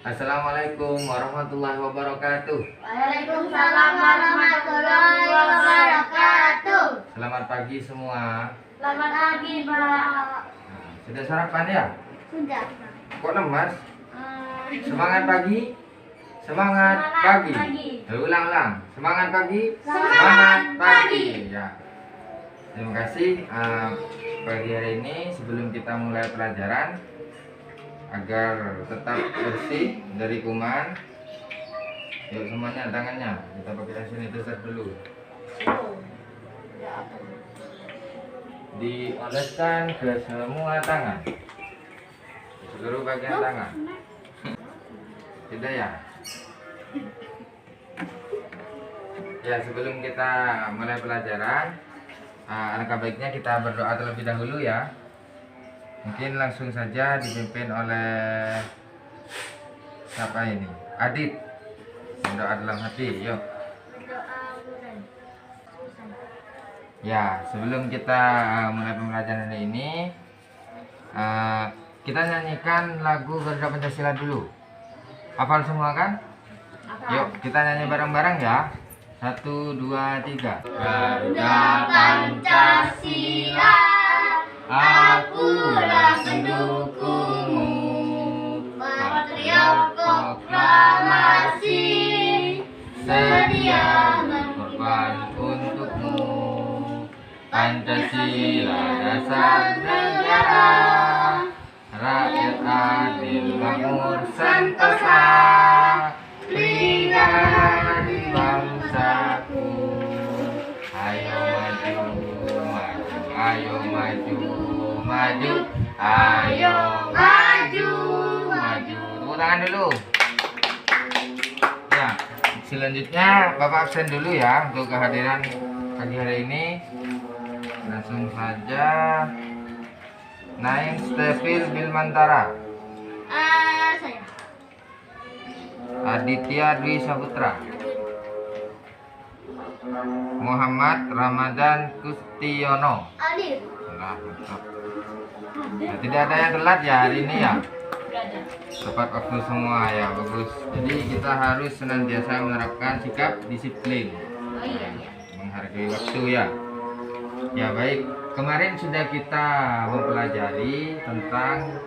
Assalamualaikum warahmatullahi wabarakatuh. Waalaikumsalam warahmatullahi wabarakatuh. Selamat pagi semua. Selamat pagi, Pak. Sudah sarapan ya? Sudah. Kok lemas? Semangat pagi. Semangat pagi. Ulang-ulang. Semangat pagi. Semangat pagi. Ya. Terima kasih. Pagi hari ini sebelum kita mulai pelajaran, agar tetap bersih dari kuman, yuk semuanya tangannya kita pakai sanitizer dulu, dioleskan ke semua tangan, seluruh bagian tangan. Tidak ya? Ya, sebelum kita mulai pelajaran, alangkah baiknya kita berdoa terlebih dahulu ya. Mungkin langsung saja dipimpin oleh siapa ini? Adit. Doa dalam hati, yuk. Ya, sebelum kita mulai pembelajaran ini, kita nyanyikan lagu Garuda Pancasila dulu. Hafal semua kan? Yuk, kita nyanyi bareng-bareng ya. 1, 2, 3. Garuda Pancasila, akulah pendukungmu, patriot proklamasi, sedia berkorban untukmu. Pancasila dasar negara, rakyat adil makmur sentosa, pribadi bangsaku. Ayo maju, maju, ayo maju, maju, ayo maju, maju. Tepuk tangan dulu. Ya, selanjutnya Bapak absen dulu ya untuk kehadiran pagi hari ini. Langsung saja. Naim Stefil Bilmantara, Saya. Aditya Dwi Saputra, Muhammad Ramadan Kustiono. Adit. Nah, mantap. Nah, tidak ada yang telat ya hari ini ya. Tepat waktu semua ya, bagus. Jadi kita harus senantiasa menerapkan sikap disiplin, Oh iya. menghargai waktu ya. Ya baik, kemarin sudah kita mempelajari tentang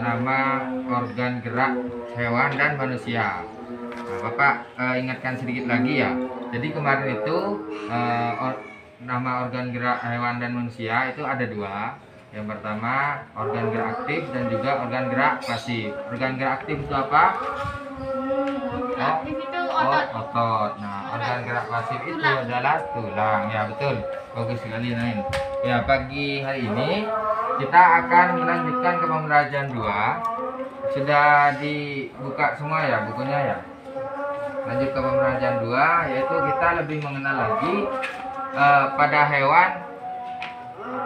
nama organ gerak hewan dan manusia. Nah, Bapak ingatkan sedikit lagi ya. Jadi kemarin itu nama organ gerak hewan dan manusia itu ada dua. Yang pertama organ gerak aktif dan juga organ gerak pasif. Organ gerak aktif itu apa? Aktif itu otot. Otot. Nah, organ gerak pasif itu adalah tulang. Ya, betul. Bagus sekali, Nain. Ya, pagi hari ini kita akan melanjutkan ke pembelajaran 2. Sudah dibuka semua ya bukunya ya. Lanjut ke pembelajaran 2, yaitu kita lebih mengenal lagi pada hewan,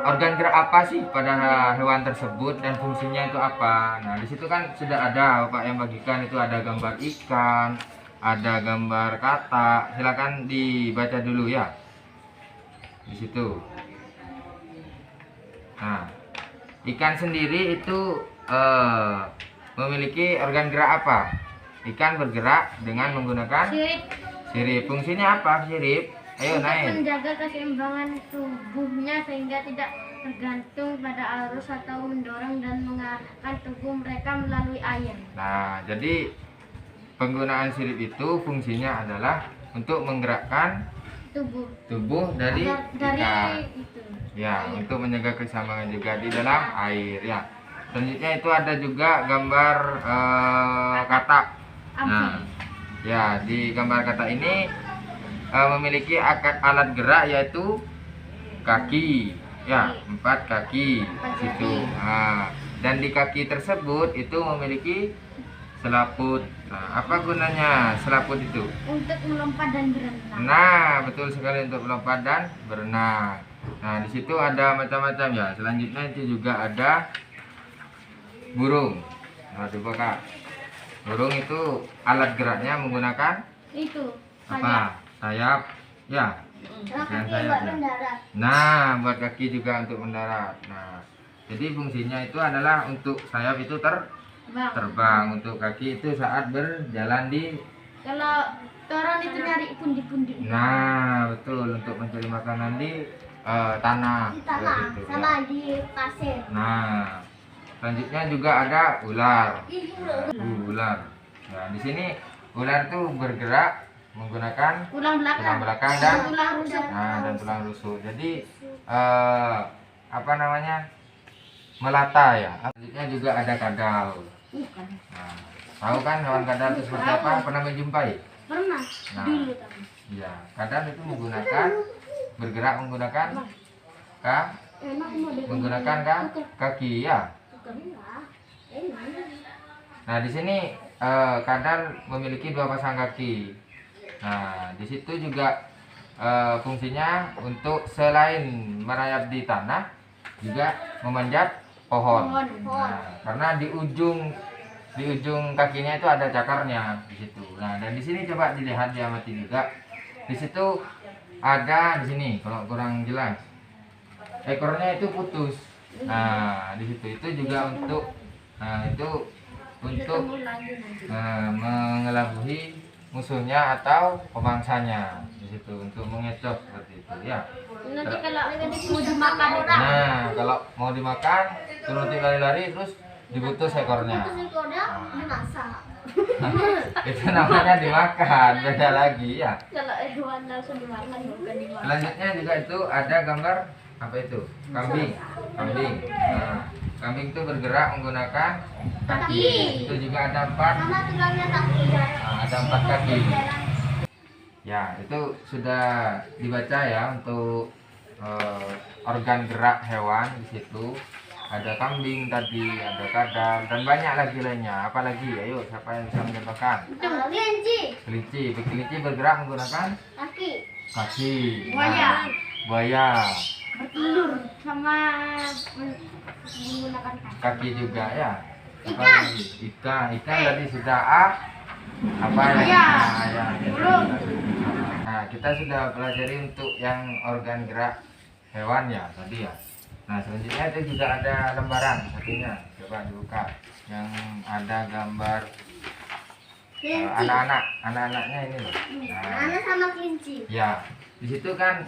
organ gerak apa sih pada hewan tersebut dan fungsinya itu apa. Nah, di situ kan sudah ada Bapak yang bagikan, itu ada gambar ikan, ada gambar katak. Silakan dibaca dulu ya. Di situ. Nah, ikan sendiri itu memiliki organ gerak apa? Ikan bergerak dengan menggunakan sirip. Fungsinya apa sirip? Ayo Untuk naik. menjaga keseimbangan tubuhnya sehingga tidak tergantung pada arus atau mendorong dan mengarahkan tubuh mereka melalui air. Nah, jadi penggunaan sirip itu fungsinya adalah untuk menggerakkan tubuh dari ikan. itu. Ya, Air. untuk menjaga keseimbangan juga di dalam air ya. Selanjutnya itu ada juga gambar katak. Nah, ya di gambar katak ini memiliki alat gerak yaitu kaki. Ya, 4 kaki situ. Nah, dan di kaki tersebut itu memiliki selaput. Nah, apa gunanya selaput itu? Untuk melompat dan berenang. Nah, betul sekali, untuk melompat dan berenang. Nah, di situ ada macam-macam ya. Selanjutnya itu juga ada burung. Nah, dibuka. Burung itu alat geraknya menggunakan Itu. apa? Sayap. Ya. Kaki sayapnya. buat mendarat. Nah, buat kaki juga untuk mendarat. Nah, jadi fungsinya itu adalah untuk sayap itu Bang. terbang. Untuk kaki itu saat berjalan di. Kalau orang itu nyari pundi-pundi. Nah, betul, untuk mencari makanan di tanah. Di tanah Seperti itu, sama ya. di pasir. Nah, selanjutnya juga ada ular. Ular. Nah, di sini ular tuh bergerak menggunakan Tulang tulang belakang. belakang dan Tulang rusuk. dan tulang rusuk. Jadi apa namanya? Melata ya. Selanjutnya juga ada kadal. Bukan. Nah, tahu kan hewan kadal itu seperti apa? Pernah menjumpai? Pernah. Nah. Dulu tapi. Ya, kadal itu bergerak menggunakan Enak mau deh. menggunakan kaki ya. Nah, di sini kadal memiliki 2 pasang kaki. Nah, di situ juga fungsinya untuk selain merayap di tanah, juga memanjat pohon. Nah, karena di ujung kakinya itu ada cakarnya di situ. Nah, dan di sini coba dilihat, diamati juga. Di situ ada, di sini kalau kurang jelas, ekornya itu putus. Nah, di situ itu juga untuk mengelabui musuhnya atau pemangsanya di situ, untuk mengecoh seperti itu ya. Nanti kalau mau dimakan orang. Nah, kalau mau dimakan, turuti lari-lari terus diputus ekornya. Dimasak. Itu namanya dimakan, beda lagi ya. Kalau hewan langsung dimakan bukan dimakan. Selanjutnya juga itu ada gambar apa itu? Kambing. Nah, kambing itu bergerak menggunakan kaki. Itu juga ada 4. Sama tulangnya tak lihat. Nah, ada 4 kaki. Ya, itu sudah dibaca ya untuk organ gerak hewan di situ. Ada kambing tadi, ada kadal, dan banyak lagi lainnya. Apalagi? Ayo, siapa yang bisa mencontohkan? Kelinci. Kelinci bergerak menggunakan Kaki. kaki. Buaya. Buaya. Bertelur sama menggunakan kaki. Kaki juga ya. Apa Ikan. lagi? Ikan tadi sudah apa Ayam. ayam. Burung. Nah, kita sudah pelajari untuk yang organ gerak hewan ya tadi ya. Nah, selanjutnya itu juga ada lembaran satunya. Coba dibuka. Yang ada gambar anak-anaknya ini loh. Nah, Anak sama kelinci. ya, di situ kan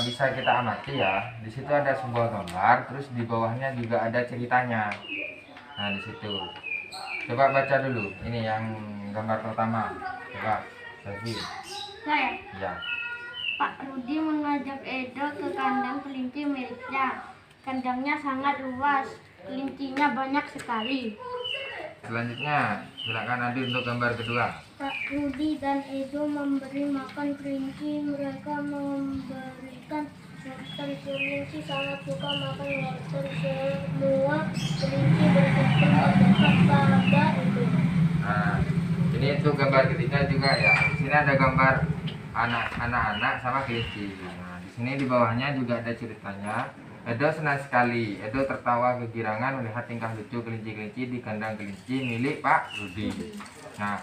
bisa kita amati ya. Di situ ada sebuah gambar, terus di bawahnya juga ada ceritanya. Nah, di situ. Coba baca dulu. Ini yang gambar pertama. Coba, Selfie. Saya. Ya. Pak Rudi mengajak Edo ke kandang kelinci miliknya. Kandangnya sangat luas, kelincinya banyak sekali. Selanjutnya, silakan Adi untuk gambar kedua. Pak Rudi dan Edo memberi makan kelinci. Mereka memberikan wortel. Kelinci sangat suka makan wortel. Semua kelinci berkumpul mendekat pada Edo. Nah, ini untuk gambar ketiga juga ya. Di sini ada gambar anak-anak sama kelinci. Nah, di sini di bawahnya juga ada ceritanya. Edo senang sekali. Edo tertawa kegirangan melihat tingkah lucu kelinci-kelinci di kandang kelinci milik Pak Rudi. Nah,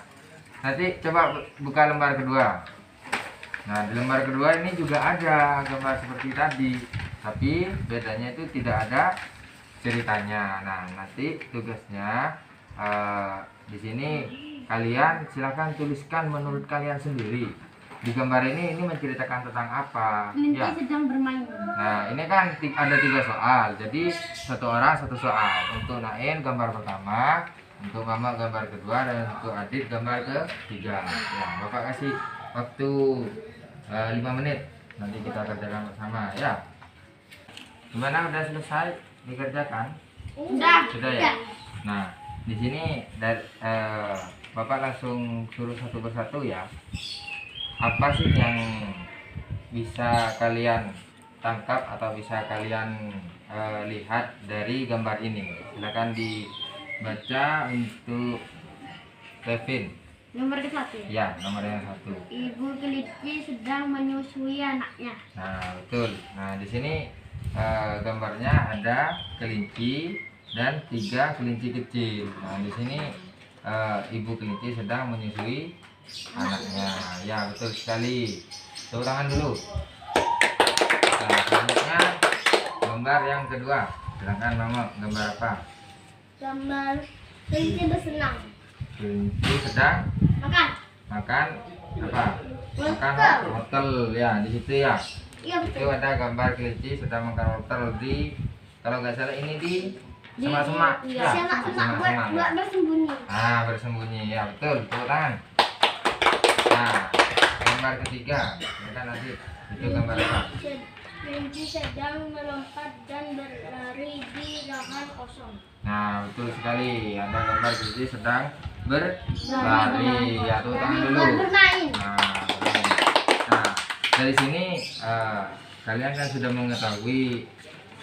nanti coba buka lembar kedua. Nah, di lembar kedua ini juga ada gambar seperti tadi, tapi bedanya itu tidak ada ceritanya. Nah, nanti tugasnya di sini kalian silakan tuliskan menurut kalian sendiri. Di gambar ini menceritakan tentang apa? Kelinci Ya. sedang bermain. Nah, ini kan ada 3 soal. Jadi satu orang 1 soal. Untuk Nain gambar pertama, untuk Mama gambar kedua, dan untuk Adit gambar ketiga. Ya, Bapak kasih waktu 5 menit. Nanti kita kerjakan bersama ya. Gimana, udah selesai dikerjakan? Sudah. Sudah ya? Nah, di sini Bapak langsung suruh satu persatu ya. Apa sih yang bisa kalian tangkap atau bisa kalian lihat dari gambar ini? Silakan dibaca untuk Kevin. Nomor satu ya. Ya, nomor yang 1. Ibu kelinci sedang menyusui anaknya. Nah, betul. Nah, di sini gambarnya ada kelinci dan 3 kelinci kecil. Nah, di sini ibu kelinci sedang menyusui anaknya. Ya, betul sekali. Tepuk tangan dulu. Nah, selanjutnya gambar yang kedua. Silakan Mama, gambar apa? Gambar Kelinci bersenang. Kelinci sedang Makan. makan apa? Makan wortel ya, di situ ya. Iya Itu betul. ada gambar kelinci sedang makan wortel di, kalau nggak salah ini di semak-semak. Iya. Ya, Semak-semak di buat semak-semak, ya. buat bersembunyi. Ah, bersembunyi ya, betul. Tepuk tangan. Nah, gambar ketiga, ya kan nanti itu gambar apa? Kelinci sedang melompat dan berlari di lahan kosong. Nah, betul sekali. Ada gambar kelinci sedang berlari. Ya, tepuk tangan dulu. Buat bermain. Nah, dari sini kalian kan sudah mengetahui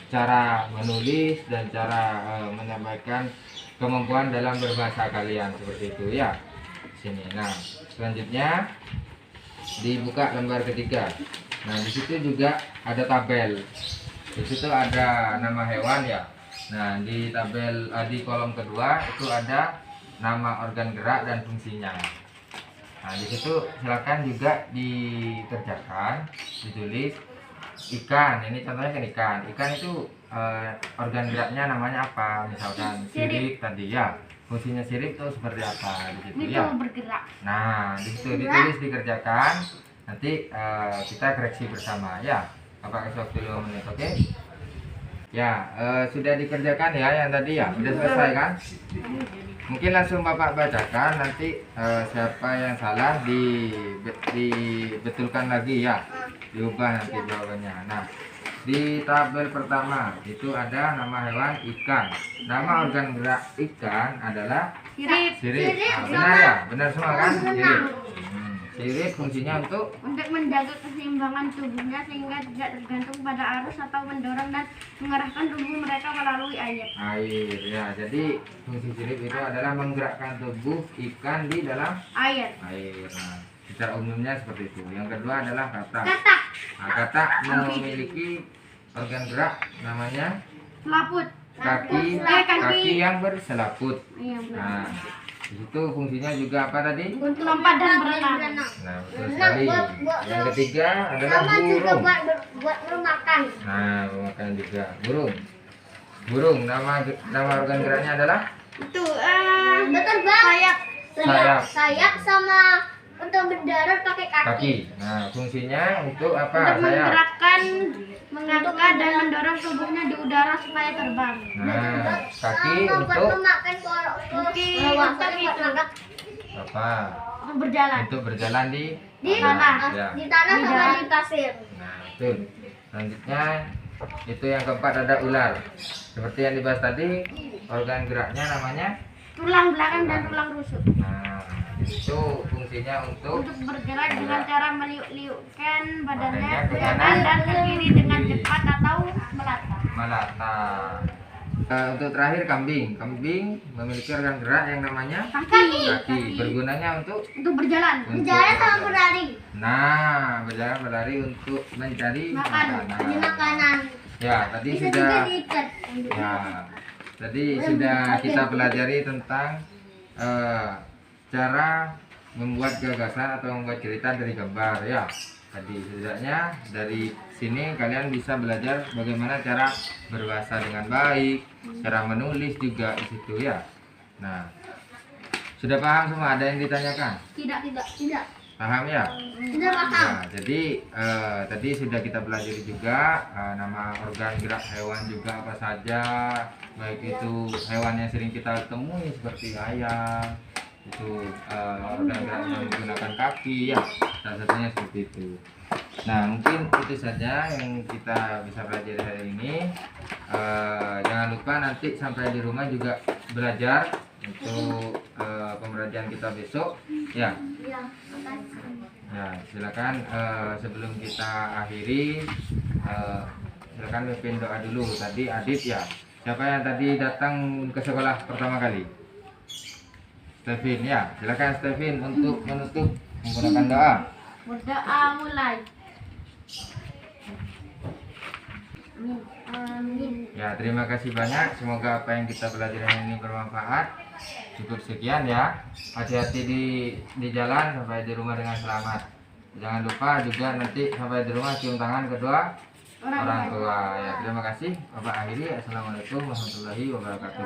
cara menulis dan cara menyampaikan kemampuan dalam berbahasa kalian seperti itu ya. Sini. Nah, selanjutnya dibuka lembar ketiga. Nah, di situ juga ada tabel. Di situ ada nama hewan ya. Nah, di tabel di kolom kedua itu ada nama organ gerak dan fungsinya. Nah, di situ silakan juga dikerjakan, ditulis ikan. Ini contohnya kan ikan. Ikan itu organ geraknya namanya apa? Misalkan sirip tadi ya. Fungsinya sirip itu seperti apa di situ ya. Bergerak. Nah, di situ ditulis, dikerjakan. Nanti kita koreksi bersama ya. Bapak kasih waktu 5 menit, oke? Ya, sudah dikerjakan ya yang tadi ya. Sudah selesai kan? Mungkin langsung Bapak bacakan, nanti siapa yang salah dibetulkan lagi ya, diubah nanti jawabannya. Nah, di tabel pertama itu ada nama hewan ikan. Nama organ gerak ikan adalah sirip. Nah, benar ya, benar semua kan? Sirip. Sirip fungsinya untuk Menjaga keseimbangan tubuhnya sehingga tidak tergantung pada arus atau mendorong dan mengarahkan tubuh mereka melalui air. air ya. Jadi fungsi sirip itu adalah menggerakkan tubuh ikan di dalam Air. air. Nah, secara umumnya seperti itu. Yang kedua adalah katak. Katak. Nah, katak memiliki organ gerak namanya Selaput. kaki yang berselaput. Iya, Nah, di situ fungsinya juga apa tadi? untuk lompat dan berenang. Nah, betul sekali. Yang ketiga adalah burung. buat memakan. Nah, memakan juga burung. Burung nama organ geraknya adalah Itu beterbang. Sayap. Sayap sama untuk mendarat pakai kaki. kaki. Nah, fungsinya untuk apa? Untuk Sayap. menggerakkan, mengangkat dan mendorong tubuhnya di udara supaya terbang. Nah, kaki untuk memakan mungkin untuk itu apa? untuk berjalan Untuk berjalan di tanah, ya. di tanah sama di pasir. Nah, betul. Selanjutnya itu yang keempat ada ular. Seperti yang dibahas tadi, organ geraknya namanya Tulang belakang dan tulang rusuk. nah, itu fungsinya untuk Untuk bergerak dengan cara meliuk-liukkan badannya Badannya ke ke kanan kanan, dan ke kiri dengan cepat atau melata. melata. Untuk terakhir kambing. Kambing memiliki organ gerak yang namanya Kaki. Bergunanya untuk Berjalan. Untuk Berjalan sama berjalan. berlari. nah, berjalan berlari untuk mencari Makanan. Ya, tadi Bisa sudah juga diikat. ya. Tadi sudah kita pelajari tentang cara membuat gagasan atau membuat cerita dari gambar ya. Tadi setidaknya dari sini kalian bisa belajar bagaimana cara berbahasa dengan baik, cara menulis juga di situ ya. Nah, sudah paham semua? Ada yang ditanyakan? Tidak. Paham ya? Tidak paham. Nah, jadi tadi sudah kita pelajari juga nama organ gerak hewan juga apa saja, baik itu hewan yang sering kita temui seperti ayam, itu organ geraknya menggunakan kaki ya, salah satunya seperti itu. Nah, mungkin itu saja yang kita bisa pelajari hari ini. Jangan lupa nanti sampai di rumah juga belajar untuk pembelajaran kita besok ya. Ya, silakan sebelum kita akhiri silakan pimpin doa dulu. Tadi Adit ya. Siapa yang tadi datang ke sekolah pertama kali? Stevin ya. Silakan Stevin untuk menutup menggunakan doa. Berdoa mulai. Amin. Ya, terima kasih banyak. Semoga apa yang kita pelajari hari ini bermanfaat. Cukup sekian ya. Hati-hati di jalan sampai di rumah dengan selamat. Jangan lupa juga nanti sampai di rumah cium tangan kedua orang tua. Ya, terima kasih. Bapak akhiri. Assalamualaikum warahmatullahi wabarakatuh.